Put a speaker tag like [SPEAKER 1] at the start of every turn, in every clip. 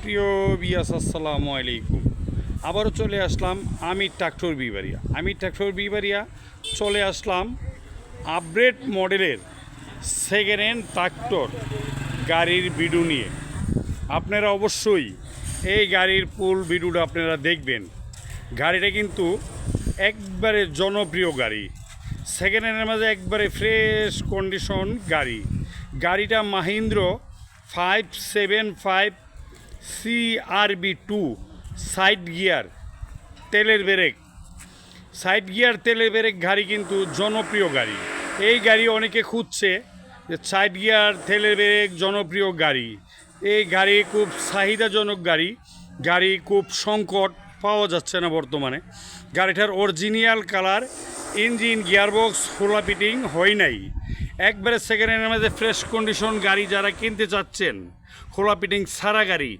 [SPEAKER 1] প্রিয় বিয়াস, আসসালামু আলাইকুম। আবারও চলে আসলাম আমি ট্রাক্টর বিবারিয়া চলে আসলাম আপগ্রেড মডেলের সেকেন্ড হ্যান্ড ট্রাক্টর গাড়ির ভিডিও নিয়ে। আপনারা অবশ্যই এই গাড়ির ফুল ভিডিওটা আপনারা দেখবেন। গাড়িটা কিন্তু একবারে জনপ্রিয় গাড়ি, সেকেন্ড হ্যান্ডের মাঝে একবারে ফ্রেশ কন্ডিশন গাড়িটা মাহিন্দ্র 575 CRB2 সাইড গিয়ার তেলের ব্রেক গাড়ি কিন্তু জনপ্রিয় গাড়ি। এই গাড়ি অনেকে খুঁজছে যে সাইড গিয়ার তেলের ব্রেক জনপ্রিয় গাড়ি। এই গাড়ি খুব চাহিদাজনক গাড়ি খুব সংকট, পাওয়া যাচ্ছে না বর্তমানে। গাড়িটার অরিজিনাল কালার, ইঞ্জিন গিয়ারবক্স খোলা ফিটিং হয় নাই, একবারে সেকেন্ড হ্যান্ডের মধ্যে ফ্রেশ কন্ডিশন গাড়ি যারা কিনতে চাচ্ছেন, খোলা ফিটিং সারা গাড়ি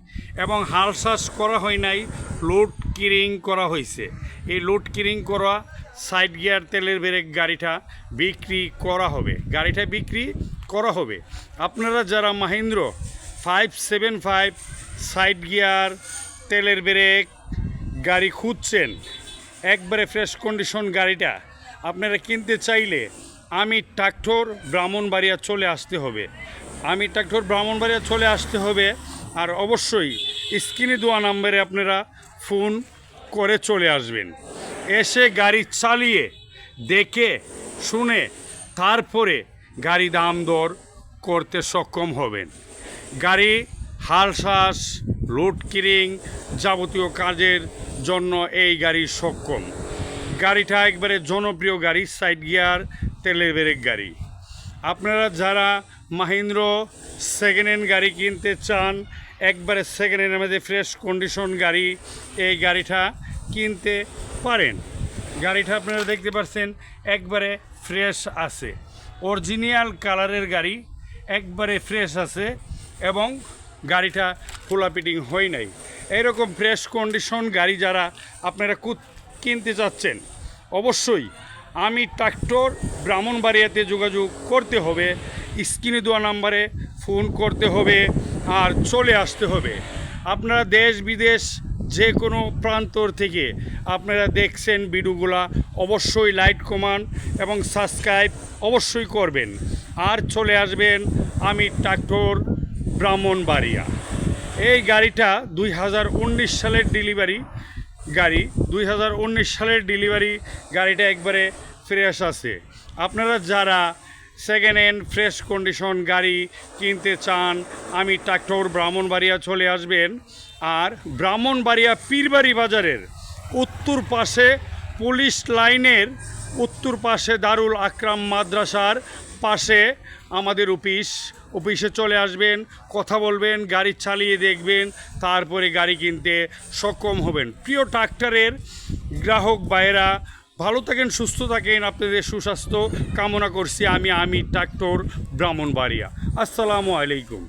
[SPEAKER 1] এবং হাল চাষ করা হয় নাই, লোড কিরিং করা হয়েছে। এই লোড কিরিং করা সাইড গিয়ার তেলের ব্রেক গাড়িটা বিক্রি করা হবে। আপনারা যারা মাহিন্দ্র 575 সাইড গিয়ার তেলের ব্রেক গাড়ি খুঁজছেন, একবারে ফ্রেশ কন্ডিশন গাড়িটা আপনারা কিনতে চাইলে আমি ট্রাক্টর ব্রাহ্মণবাড়িয়া চলে আসতে হবে। আর অবশ্যই স্ক্রিনে দেওয়া নাম্বারে আপনারা ফোন করে চলে আসবেন। এসে গাড়ি চালিয়ে দেখে শুনে তারপরে গাড়ি দাম দর করতে সক্ষম হবেন। গাড়ি হাল চাষ, লোড কিরিং যাবতীয় কাজের জন্য এই গাড়ি সক্ষম। গাড়িটা একবারে জনপ্রিয় গাড়ি, সাইড গিয়ার তেলের ব্রেক গাড়ি। আপনারা যারা মাহিন্দ্র সেকেন্ড হ্যান্ড গাড়ি কিনতে চান, একবারে সেকেন্ড হ্যান্ডের মধ্যে ফ্রেশ কন্ডিশন গাড়ি, এই গাড়িটা কিনতে পারেন। গাড়িটা আপনারা দেখতে পাচ্ছেন একবারে ফ্রেশ আছে, অরিজিনাল কালারের গাড়ি, একবারে ফ্রেশ আছে এবং গাড়িটা খোলা ফিটিং হয় নাই। এরকম ফ্রেশ কন্ডিশন গাড়ি যারা আপনারা কিনতে চাচ্ছেন, অবশ্যই আমি ট্রাক্টর ব্রাহ্মণবাড়িয়াতে যোগাযোগ করতে হবে, স্ক্রিনে দেওয়া নাম্বারে ফোন করতে হবে আর চলে আসতে হবে। আপনারা দেশ বিদেশ যে কোনো প্রান্তর থেকে আপনারা দেখছেন ভিডিওগুলা, অবশ্যই লাইক, কমেন্ট এবং সাবস্ক্রাইব অবশ্যই করবেন আর চলে আসবেন আমি ট্রাক্টর ব্রাহ্মণবাড়িয়া। এই গাড়িটা 2019 সালের ডেলিভারি গাড়িটা একবারে ফ্রেশ আছে। আপনারা যারা সেকেন্ড হ্যান্ড ফ্রেশ কন্ডিশন গাড়ি কিনতে চান, আমি ট্রাক্টর ব্রাহ্মণবাড়িয়া চলে আসবেন। আর ব্রাহ্মণবাড়িয়া পীরবাড়ি বাজারের উত্তর পাশে, পুলিশ লাইনের উত্তর পাশে, দারুল আকরাম মাদ্রাসার পাশে আমাদের অফিসে চলে আসবেন, কথা বলবেন, গাড়ি চালিয়ে দেখবেন, তারপরে গাড়ি কিনতে সক্ষম হবেন। প্রিয় ট্রাক্টরের গ্রাহক ভাইয়েরা, ভালো থাকেন, সুস্থ থাকেন, আপনাদের সুস্বাস্থ্য কামনা করছি আমি ট্রাক্টর ব্রাহ্মণবাড়িয়া। আসসালামু আলাইকুম।